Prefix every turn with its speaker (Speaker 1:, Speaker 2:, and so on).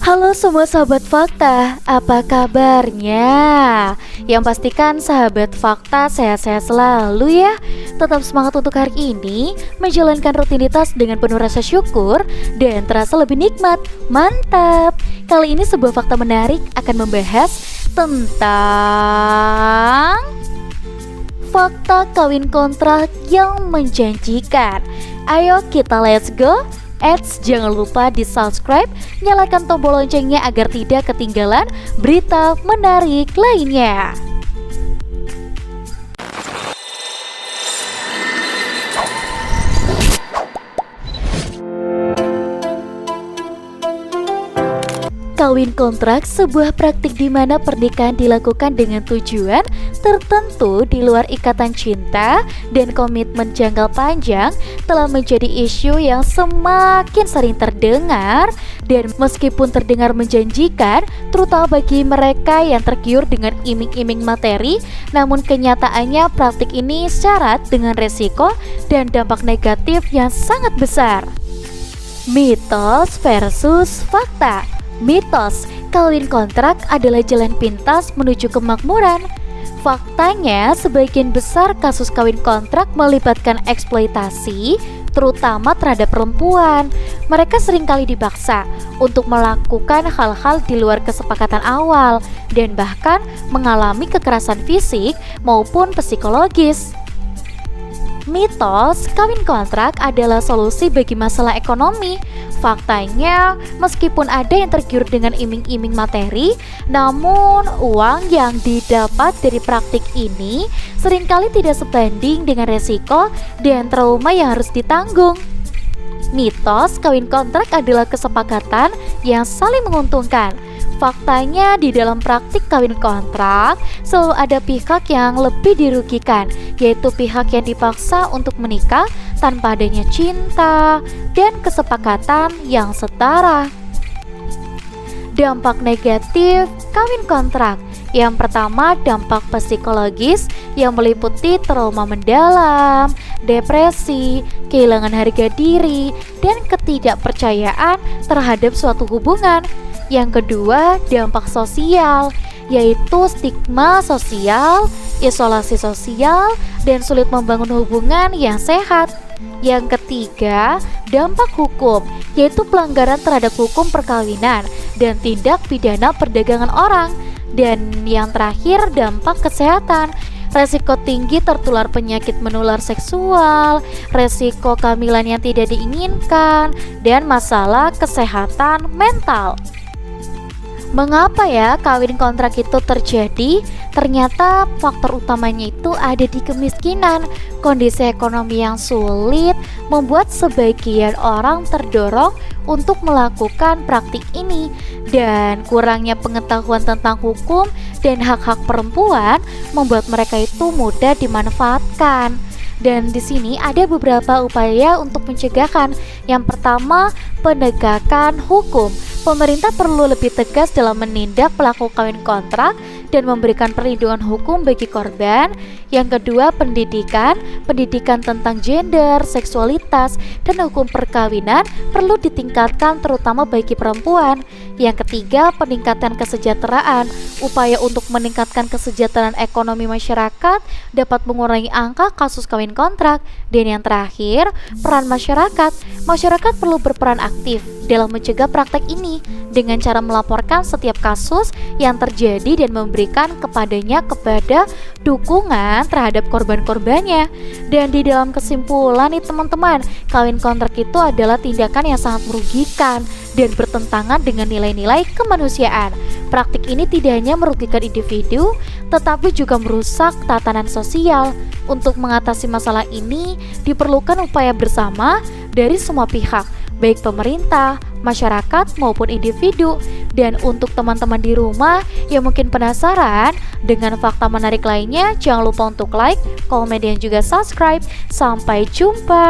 Speaker 1: Halo semua sahabat fakta, apa kabarnya? Yang pastikan sahabat fakta sehat-sehat selalu ya. Tetap semangat untuk hari ini, menjalankan rutinitas dengan penuh rasa syukur dan terasa lebih nikmat. Mantap! Kali ini sebuah fakta menarik akan membahas tentang fakta kawin kontrak yang menjanjikan. Ayo kita let's go. Eits, jangan lupa di subscribe, nyalakan tombol loncengnya agar tidak ketinggalan berita menarik lainnya. Kawin kontrak sebuah praktik di mana pernikahan dilakukan dengan tujuan tertentu di luar ikatan cinta dan komitmen jangka panjang telah menjadi isu yang semakin sering terdengar dan meskipun terdengar menjanjikan terutama bagi mereka yang tergiur dengan iming-iming materi, namun kenyataannya praktik ini syarat dengan resiko dan dampak negatif yang sangat besar. Mitos versus fakta. Mitos, kawin kontrak adalah jalan pintas menuju kemakmuran. Faktanya, sebagian besar kasus kawin kontrak melibatkan eksploitasi, terutama terhadap perempuan. Mereka seringkali dipaksa untuk melakukan hal-hal di luar kesepakatan awal dan bahkan mengalami kekerasan fisik maupun psikologis. Mitos, kawin kontrak adalah solusi bagi masalah ekonomi. Faktanya, meskipun ada yang tergiur dengan iming-iming materi, namun uang yang didapat dari praktik ini seringkali tidak sebanding dengan resiko dan trauma yang harus ditanggung. Mitos, kawin kontrak adalah kesepakatan yang saling menguntungkan. Faktanya di dalam praktik kawin kontrak selalu ada pihak yang lebih dirugikan, yaitu pihak yang dipaksa untuk menikah tanpa adanya cinta dan kesepakatan yang setara. Dampak negatif kawin kontrak. Yang pertama, dampak psikologis yang meliputi trauma mendalam, depresi, kehilangan harga diri, dan ketidakpercayaan terhadap suatu hubungan. Yang kedua, dampak sosial, yaitu stigma sosial, isolasi sosial, dan sulit membangun hubungan yang sehat. Yang ketiga, dampak hukum, yaitu pelanggaran terhadap hukum perkawinan dan tindak pidana perdagangan orang. Dan yang terakhir, dampak kesehatan, resiko tinggi tertular penyakit menular seksual, resiko kehamilan yang tidak diinginkan, dan masalah kesehatan mental. Mengapa ya kawin kontrak itu terjadi? Ternyata faktor utamanya itu ada di kemiskinan. Kondisi ekonomi yang sulit membuat sebagian orang terdorong untuk melakukan praktik ini, dan kurangnya pengetahuan tentang hukum dan hak-hak perempuan membuat mereka itu mudah dimanfaatkan. Dan di sini ada beberapa upaya untuk mencegahkan. Yang pertama, penegakan hukum. Pemerintah perlu lebih tegas dalam menindak pelaku kawin kontrak dan memberikan perlindungan hukum bagi korban. Yang kedua, pendidikan tentang gender, seksualitas, dan hukum perkawinan perlu ditingkatkan terutama bagi perempuan. Yang ketiga, peningkatan kesejahteraan. Upaya untuk meningkatkan kesejahteraan ekonomi masyarakat dapat mengurangi angka kasus kawin kontrak. Dan yang terakhir, peran masyarakat. Masyarakat perlu berperan aktif dalam mencegah praktek ini dengan cara melaporkan setiap kasus yang terjadi dan memberikan kepada dukungan terhadap korban-korbannya. Dan di dalam kesimpulan nih teman-teman, kawin kontrak itu adalah tindakan yang sangat merugikan dan bertentangan dengan nilai-nilai kemanusiaan. Praktik ini tidak hanya merugikan individu, tetapi juga merusak tatanan sosial. Untuk mengatasi masalah ini, diperlukan upaya bersama dari semua pihak, baik pemerintah, masyarakat, maupun individu. Dan untuk teman-teman di rumah yang mungkin penasaran dengan fakta menarik lainnya, jangan lupa untuk like, komen, dan juga subscribe. Sampai jumpa.